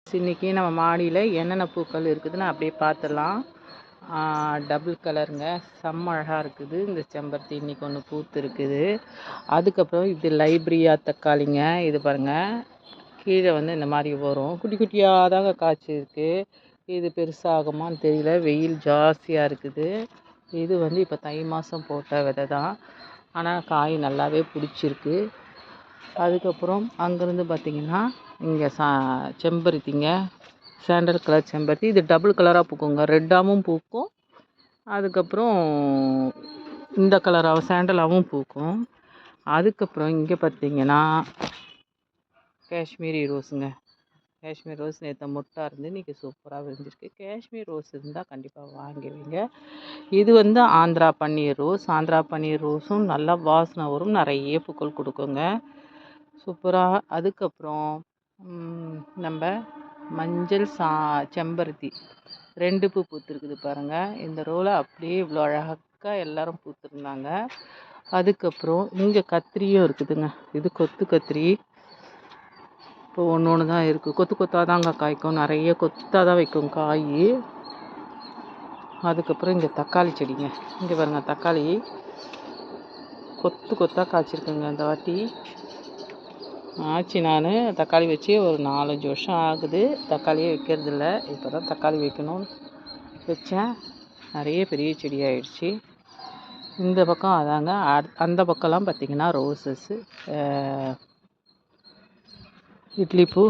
இன்னைக்கு நம்ம மாடியில் என்னென்ன பூக்கள் இருக்குதுன்னு அப்படியே பார்த்துடலாம். டபுள் கலருங்க, செம்ம அழகாக இருக்குது. இந்த செம்பருத்தி இன்னைக்கு ஒன்று பூத்து இருக்குது. அதுக்கப்புறம் இது லைப்ரியா தக்காளிங்க. இது பாருங்கள், கீழே வந்து இந்த மாதிரி வரும், குட்டி குட்டியாக தாங்க காய்ச்சி இருக்குது. இது பெருசாகுமான்னு தெரியல, வெயில் ஜாஸ்தியாக இருக்குது. இது வந்து இப்போ தை மாதம் போட்ட விதை தான், ஆனால் காய் நல்லாவே பிடிச்சிருக்கு. அதுக்கப்புறம் அங்கேருந்து பார்த்திங்கன்னா இங்கே செம்பருத்திங்க, சாண்டல் கலர் செம்பருத்தி. இது டபுள் கலராக பூக்குங்க, ரெட்டாகவும் பூக்கும், அதுக்கப்புறம் இந்த கலராகவும் சாண்டலாகவும் பூக்கும். அதுக்கப்புறம் இங்கே பார்த்திங்கன்னா காஷ்மீரி ரோஸுங்க. காஷ்மீர் ரோஸ் நேற்று மொட்டாக இருந்து இன்றைக்கி சூப்பராக விரிஞ்சிருக்கு. காஷ்மீர் ரோஸ் இருந்தால் கண்டிப்பாக வாங்கிடுவீங்க. இது வந்து ஆந்திரா பன்னீர் ரோஸ். ஆந்திரா பன்னீர் ரோஸும் நல்லா வாசனை வரும், நிறைய பூக்கள் கொடுக்குங்க, சூப்பராக. அதுக்கப்புறம் நம்ம மஞ்சள் செம்பருத்தி 2 பூ பூத்துருக்குது பாருங்கள். இந்த ரோவில் அப்படியே இவ்வளோ அழகாக எல்லோரும் பூத்துருந்தாங்க. அதுக்கப்புறம் இங்கே கத்திரியும் இருக்குதுங்க. இது கொத்து கத்திரி. இப்போ ஒன்று தான் இருக்குது, கொத்து கொத்தாக தாங்க காய்க்கும், நிறைய கொத்தாக தான் வைக்கும் காய். அதுக்கப்புறம் இங்கே தக்காளி செடிங்க. இங்கே பாருங்கள், தக்காளி கொத்து கொத்தாக காய்ச்சிருக்குங்க. இந்த வாட்டி ஆச்சு, நான் தக்காளி வச்சு ஒரு 4-5 வருஷம் ஆகுது. தக்காளியே வைக்கிறதில்ல, இப்போ தான் தக்காளி வைக்கணும்னு வச்சேன். நிறைய பெரிய செடி ஆயிடுச்சு. இந்த பக்கம் அதாங்க, அந்த பக்கம்லாம் பார்த்திங்கன்னா ரோசஸ்ஸு, இட்லி பூ,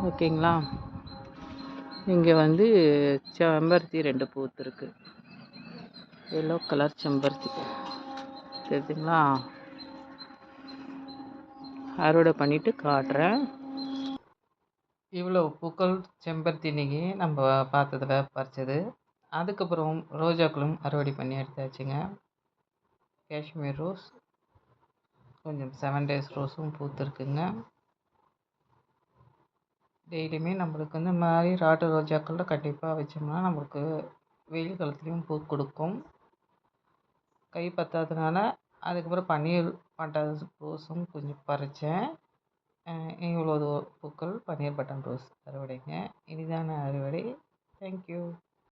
ஓகேங்களா. இங்கே வந்து செம்பருத்தி 2 பூத்துருக்கு, எல்லோ கலர் செம்பருத்தி, தெரியுதுங்களா. அறுவடை பண்ணிவிட்டு காட்டுறேன். இவ்வளோ பூக்கள் செம்பருத்தி இன்னைக்கு நம்ம பார்த்ததில் பறிச்சது. அதுக்கப்புறம் ரோஜாக்களும் அறுவடை பண்ணி எடுத்தாச்சுங்க. காஷ்மீர் ரோஸ், கொஞ்சம் 7 days ரோஸும் பூத்துருக்குங்க. டெய்லியுமே நம்மளுக்கு இந்த மாதிரி ராட்டு ரோஜாக்களில் கண்டிப்பாக வச்சோம்னா நம்மளுக்கு வெயில் காலத்துலேயும் பூ கொடுக்கும். கை பற்றாததுனால அதுக்கப்புறம் பன்னீர் பட்டன் ரோஸும் கொஞ்சம் பறித்தேன். இவ்வளோ பூக்கள் பன்னீர் பட்டன் ரோஸ் அறுவடைங்க. இதுதான அறுவடை. தேங்க்யூ.